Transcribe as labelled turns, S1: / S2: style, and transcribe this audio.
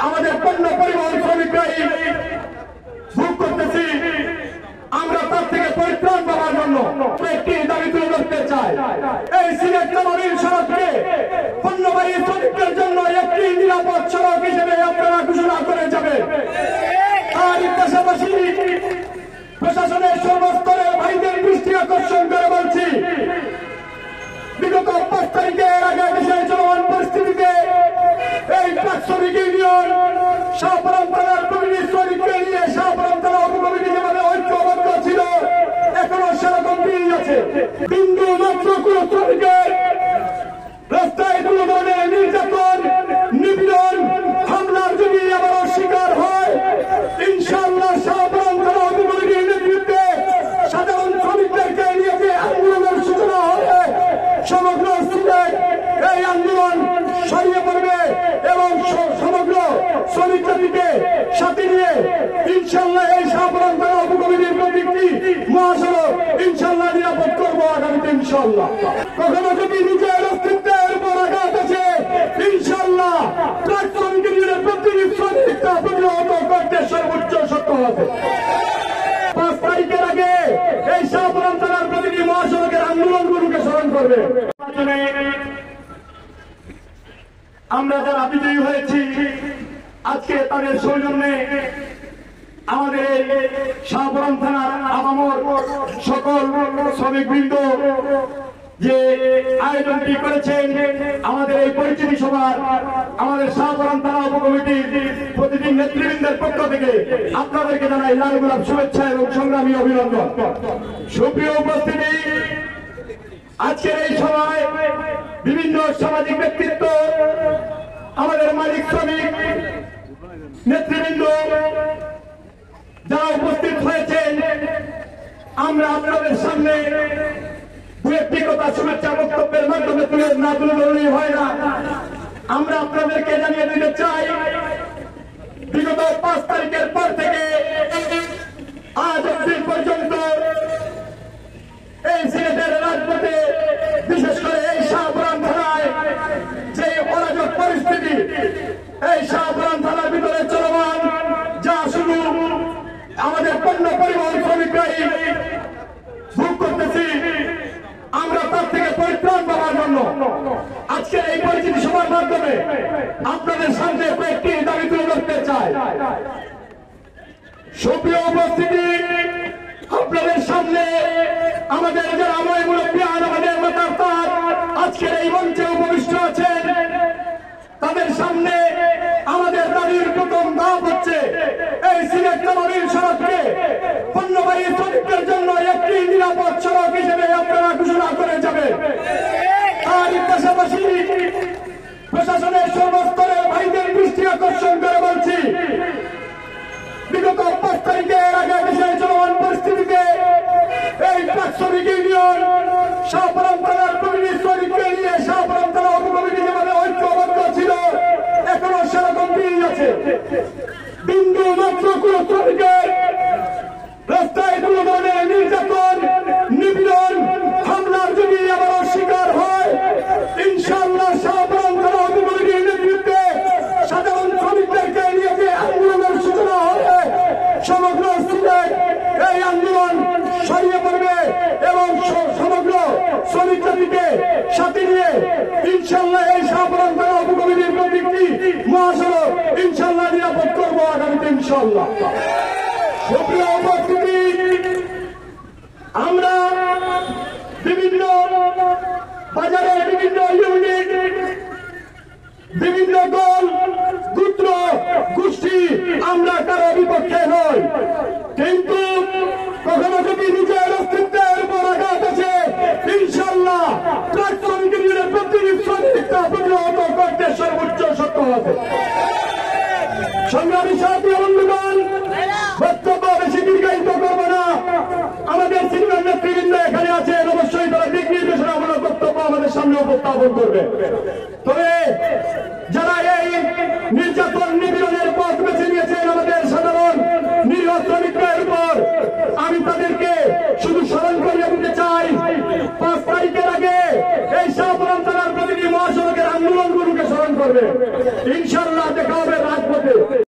S1: আমাদের পণ্য পরিবহন শ্রমিকরাই ভোগ করতেছি। আমরা তার থেকে পরিত্রাণ পাওয়ার জন্য একটি দাবি তুলে ধরতে চাই। এই সিলেট নগরীর সড়ককে পণ্যবাহী শ্রমিকদের জন্য একটি নিরাপদ সড়ক হিসেবে আপনারা ঘোষণা করে যাবেন। আর পাশাপাশি প্রশাসনের সর্বস্তরের ভাইদের দৃষ্টি আকর্ষণ করে বলছি, বিগত 5 তারিখের আগে দেশের চলমান পরিস্থিতিতে এই ট্রাক শ্রমিক ইউনিয়ন শাহপুরাম থানার কমিটির শ্রমিককে নিয়ে শাহপুরাম থানা উপকমিটি যেভাবে ঐক্যবদ্ধ ছিল, এখনো সেরকম দিন আছে। বিন্দু মাত্র কোন শ্রমিকের রাস্তায় কোন ধরনের নির্যাতন, নিপীড়ন, হামলার যদি আবারও শিকার হয়, ইনশাআল্লাহ শাহপুরাম থানা উপকমিটির নেতৃত্বে সাধারণ শ্রমিকদেরকে নিয়ে যে আন্দোলনের সূচনা হবে, সমগ্র সিলেট এই আন্দোলন ছড়িয়ে পড়বে এবং সমগ্র শ্রমিক জাতিকে সাথে নিয়ে ইনশাআল্লাহ এই শাহপুরাম থানা উপকমিটির প্রতীকটি মহাসড়ক ইনশাআল্লাহ নিরাপদ করবো আগামীতে ইনশাআল্লাহ। কখনো যদি নিজের অস্তিত্বের উপর আঘাত আছে, ইনশাআল্লাহ ট্রাক শ্রমিক ইউনিয়নের প্রতিটি শ্রমিকটা প্রতিহত করতে সর্বোচ্চ সক্ষম হবে। 5 তারিখের আগে এই শাহপুরাম থানার প্রতিটি মহাসড়কের আন্দোলনগুলোকে স্মরণ করবে। আমরা যারা বিজয়ী হয়েছি, আজকে তাদের সৌজন্যে আমাদের শাহপুরাম থানার আবামর সকল শ্রমিকবৃন্দ যে আয়োজনটি করেছেন আমাদের এই পরিচিতি সভার, আমাদের শাহপুরাম থানা উপকমিটির প্রতিটি নেতৃবৃন্দের পক্ষ থেকে আপনাদেরকে জানাই লাল গোলাপ শুভেচ্ছা এবং সংগ্রামী অভিনন্দন। সুপ্রিয় উপস্থিতি, আজকের এই সভায় বিভিন্ন সামাজিক ব্যক্তিত্ব, আমাদের মালিক শ্রমিক নেতৃবৃন্দ যারা উপস্থিত হয়েছেন, আমরা আপনাদের সামনে দু একটি কথা শুভেচ্ছা বক্তব্যের মাধ্যমে তুলে ধরলেই হয় না। আমরা আপনাদেরকে জানিয়ে দিতে চাই, বিগত 5 তারিখের পর থেকে আজ অবধি পর্যন্ত এই সিলেটের রাজপথে, বিশেষ করে এই শাহপুরাম থানায় যে অরাজক পরিস্থিতি, এই শাহপুরাম থানার ভিতরে চলমান, যা শুধু আমাদের পণ্য পরিবহন শ্রমিকরাই ভোগ করতেছি, আমরা তার থেকে পরিত্রাণ পাওয়ার জন্য আজকের এই পরিচিতি সভার মাধ্যমে আপনাদের সামনে কয়েকটি দাবি তুলে ধরতে চাই। সুপ্রিয় উপস্থিতি, আপনাদের সামনে আমাদের যারা আময় মুরব্বিয়ান, আমাদের মাতার আজকের এই মঞ্চে উপবিষ্ট আছেন, তাদের সামনে আমাদের দাবির প্রথম ধাপ হচ্ছে এই সিলেট নগরীর সড়ককে পণ্যবাহী শ্রমিকদের জন্য একটি নিরাপদ সড়ক হিসেবে আপনারা ঘোষণা করে যাবেন। আর পাশাপাশি প্রশাসনের সর্বস্তরের ভাইদের দৃষ্টি আকর্ষণ করে বলছি, বিগত 5 তারিখের আগে দেশের চলমান পরিস্থিতিতে এই ট্রাক শ্রমিক ইউনিয়ন শাহপুরাম থানার কমিটির শ্রমিককে নিয়ে শাহপুরাম থানা উপকমিটি যেভাবে ঐক্যবদ্ধ ছিল, এখনো সেরকম দিন আছে। বিন্দু মাত্র কোন শ্রমিকের রাস্তায় কোন ধরনের নির্যাতন, নিপীড়ন, হামলার যদি আবারও শিকার হয়, ইনশাআল্লাহ শাহপুরাম থানা উপকমিটির নেতৃত্বে সাধারণ শ্রমিকদেরকে নিয়ে যে আন্দোলনের সূচনা হবে, সমগ্র সিলেট এই আন্দোলন ছড়িয়ে পড়বে এবং সমগ্র শ্রমিক জাতিকে সাথে নিয়ে ইনশাআল্লাহ এই শাহপুরাম থানা উপকমিটির প্রতীকটি মহাসড়ক ইনশাআল্লাহ নিরাপদ করবো আগামীতে ইনশাআল্লাহ। সুপ্রিয় উপস্থিতি, আমরা বিভিন্ন বাজারে বিভিন্ন ইউনিট, বিভিন্ন দল, গোত্র, গোষ্ঠী, আমরা কারো বিপক্ষে নই, কিন্তু কখনো যদি নিজের অস্তিত্বের উপর আঘাত আছে, ইনশাআল্লাহ ট্রাক শ্রমিক ইউনিয়নের প্রতিটি শ্রমিকটা প্রতিহত করতে সর্বোচ্চ সক্ষম হবে। সংগ্রামী সাথী বন্ধুগণ, বক্তব্য বেশি দীর্ঘায়িত করবো না। আমাদের সিনিয়র নেতৃবৃন্দ এখানে আছেন, অবশ্যই তারা দিক নির্দেশনামূলক বক্তব্য আমাদের সামনে উপস্থাপন করবে। তবে যারা এই নির্যাতন, নিপীড়নের পথ বেছে নিয়েছেন আমাদের সাধারণ নিরীহ শ্রমিকদের উপর, আমি তাদেরকে শুধু স্মরণ করিয়ে দিতে চাই, 5 তারিখের আগে এই শাহপুরাম থানার প্রতিটি মহাসড়কের আন্দোলনগুলোকে স্মরণ করবে। ইনশাআল্লাহ দেখা হবে